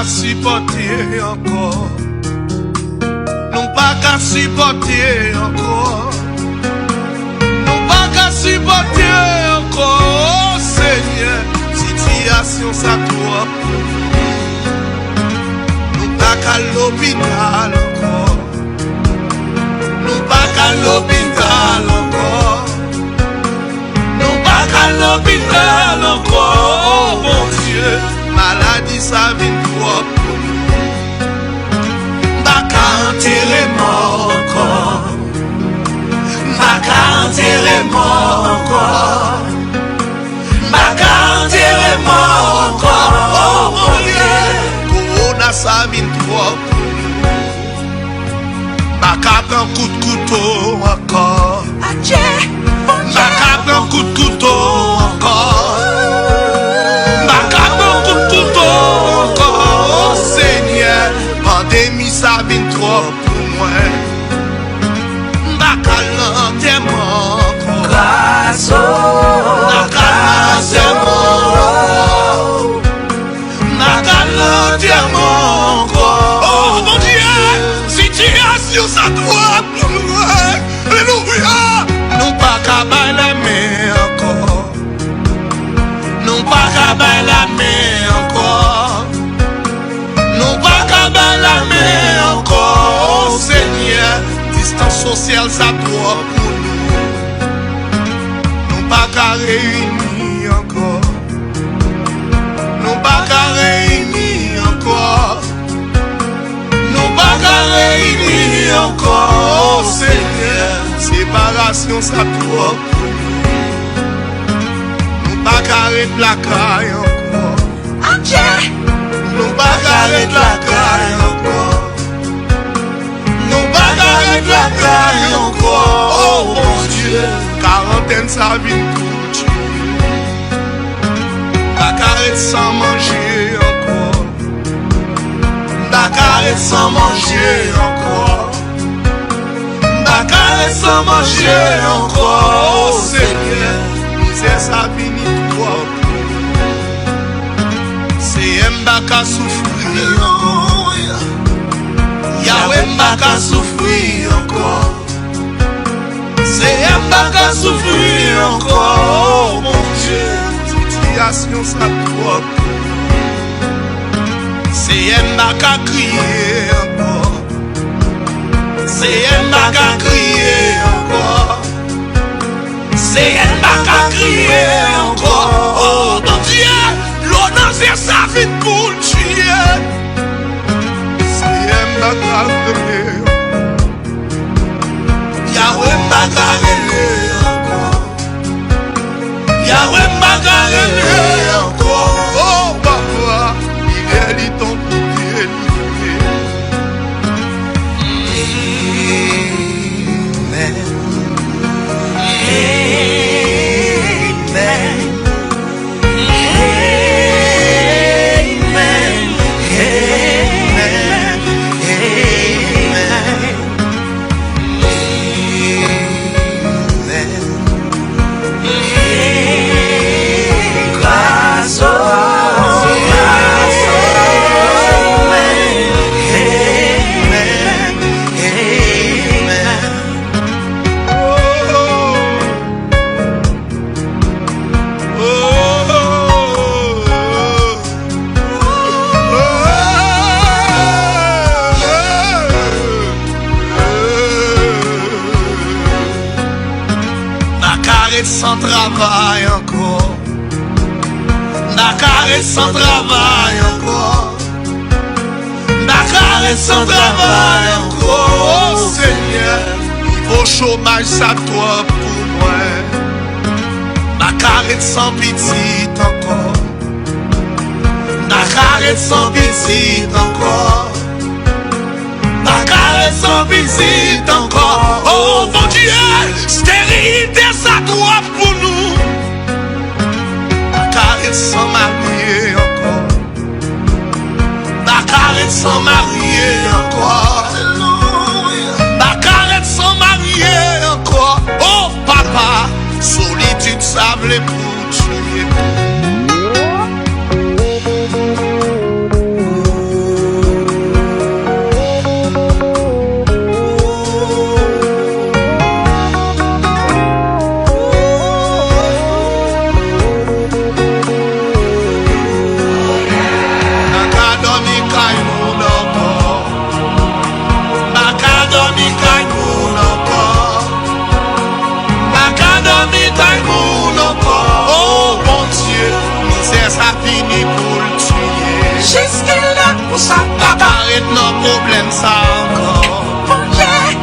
qu'à supporter encore. Nous pas qu'à supporter encore. Nous pas qu'à supporter encore. Oh Seigneur, situation ça trop. Nous pas qu'à l'hôpital encore. Nous pas qu'à l'hôpital encore. Nous pas qu'à l'hôpital encore. Oh mon Dieu, maladie ça vient trop. Pas qu'à enterrer mort encore. Pas qu'à enterrer mort encore. Pas qu'à enterrer mort encore. Oh mon Dieu, corona ça vient trop. Pas qu'à prendre coup de couteau encore. Pas qu'à prendre coup de couteau encore. Pas qu'à prendre coup de couteau encore. Oh Seigneur, pandémie ça vient trop pour moi. Pas qu'à l'enterrement encore. Pas qu'à l'enterrement. Pas qu'à l'enterrement encore. Oh mon Dieu, situation ça doit pour nous. Alléluia. Nous pas qu'à bailler la main encore. Nous pas qu'à bailler la main encore. Nous pas qu'à bailler la main encore. Oh Seigneur, distance sociale ça doit pour nous. Nous pas qu'à réunir encore. Nous pas qu'à réunir encore. Nous pas qu'à réunir encore. Oh Seigneur, séparation ça trop. Nous pas qu'à arrêter la caille encore. Nous pas qu'à arrêter la caille encore. Nous pas qu'à arrêter la caille encore. Oh mon Dieu, quarantaine ça vient pour tuer. Pas qu'à arrêter sans manger encore. Pas qu'à arrêter sans manger encore. Pas qu'à arrêter sans manger encore. Oh Seigneur, misère ça finit trop. C'est un qu'à souffrir encore. Yahweh m'a qu'à souffrir encore. C'est un qu'à souffrir encore. Oh mon Dieu, situation ça trop. C'est un qu'à crier encore. C'est un qu'à crier encore. C'est un qu'à crier encore. Oh mon Dieu, l'honneur c'est ça vite pour le tuer. C'est un qu'à crier. Yahweh m'a qu'à crier encore. Yahweh m'a qu'à crier encore. Oh papa, il est ton côté. Sans travail encore. Dakar est sans travail encore. Dakar est sans travail encore. Oh Seigneur, niveau chômage ça doit pour moi. Dakar est sans pitié encore. Dakar est sans pitié encore. Dakar est sans visite encore. Oh mon Dieu, stérilité ça doit pour nous. Dakar est sans marié encore. Dakar est sans marié encore. Dakar est sans marié encore. Oh papa, solitude ça voulait pour tuer. vini pour le tuer. Jusqu'il là pour ça, Pas arrête non problème ça encore. mon Dieu.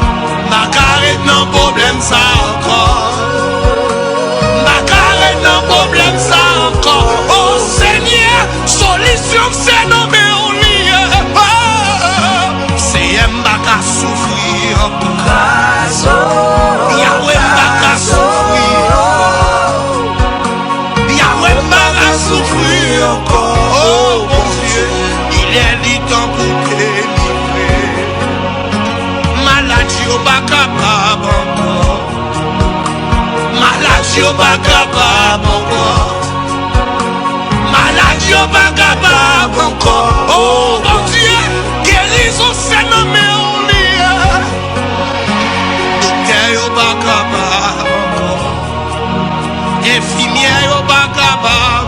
Pas arrête non problème ça encore. Pas arrête non problème ça encore. Oh Seigneur, solution c'est nommé au lit. C'est un bac à souffrir encore. Yahweh bac à souffrir. Yahweh bac à souffrir encore. Oh mon Dieu, il est du temps pour délivrer. Maladie au bac capable encore. Maladie au bac capable encore. Maladie au bac capable encore. Oh mon Dieu, guérison c'est nommé au lit. Docteur au bac capable encore. Infirmière au bac capable.